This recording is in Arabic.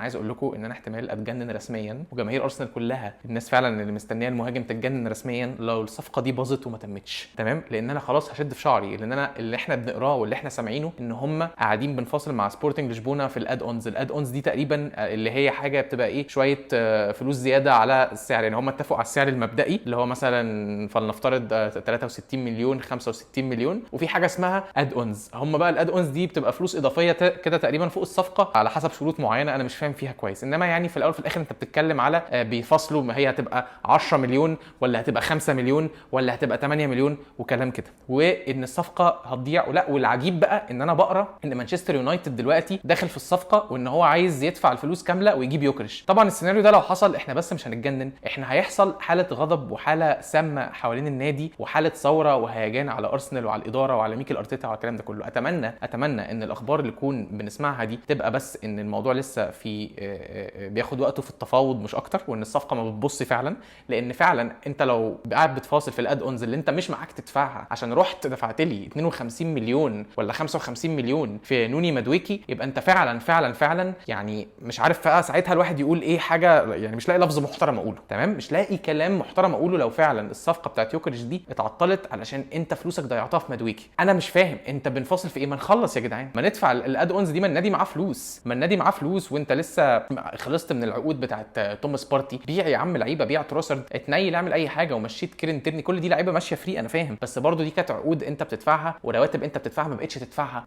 عايز اقول لكم ان انا احتمال اتجنن رسميا، وجماهير ارسنال كلها الناس فعلا اللي مستنيه المهاجم تتجنن رسميا لو الصفقه دي باظت وما تمتش. تمام، لان انا خلاص هشد في شعري، لان انا اللي احنا بنقراه واللي احنا سامعينه ان هم قاعدين بنفاصل مع سبورتنج لشبونه في الاد اونز. الاد اونز دي تقريبا اللي هي حاجه بتبقى ايه، شويه فلوس زياده على السعر. يعني هم اتفقوا على السعر المبدئي اللي هو مثلا فلنفترض 63 مليون 65 مليون، وفي حاجه اسمها اد اونز. هم بقى الاد اونز دي بتبقى فلوس اضافيه كده تقريبا فوق الصفقه على حسب شروط معينه انا مش فاهم فيها كويس. انما يعني في الاول وفي الاخر انت بتتكلم على بيفصلوا ما هي هتبقى 10 مليون ولا هتبقى 5 مليون ولا هتبقى 8 مليون وكلام كده، وان الصفقه هتضيع. لا، والعجيب بقى ان انا بقرا ان مانشستر يونايتد دلوقتي داخل في الصفقه وان هو عايز يدفع الفلوس كامله ويجيب يوكريش. طبعا السيناريو ده لو حصل احنا بس مش هنتجنن، احنا هيحصل حاله غضب وحاله سامه حوالين النادي وحاله ثوره وهيجان على ارسنال وعلى الاداره وعلى ميكل ارتيتا وعلى الكلام ده كله. اتمنى ان الاخبار اللي نكون بنسمعها دي تبقى بس ان الموضوع لسه في بياخد وقته في التفاوض مش اكتر، وان الصفقه ما بتبص فعلا. لان فعلا انت لو قاعد بتفاصل في الاد اونز اللي انت مش معاك تدفعها عشان رحت دفعت لي 52 مليون ولا 55 مليون في نوني مدويكي، يبقى انت فعلا يعني مش عارف بقى ساعتها الواحد يقول ايه حاجه، يعني مش لاقي لفظ محترم اقوله. تمام، مش لاقي كلام محترم اقوله لو فعلا الصفقه بتاعت يوكريش دي اتعطلت علشان انت فلوسك ضيعتها في مدويكي. انا مش فاهم انت بنفاصل في ايه؟ ما نخلص يا جدعان، ما ندفع الاد اونز دي، ما النادي معاه فلوس، ما النادي معاه فلوس وانت لسه خلصت من العقود بتاعت توماس بارتي. بيع يا عم لعيبه، بيع تروسرد، اتنيل، اعمل اي حاجه، ومشيت كيرن تيرني، كل دي لعيبه ماشيه فري انا فاهم، بس برضو دي كانت عقود انت بتدفعها ورواتب انت بتدفعها ما بقتش تدفعها.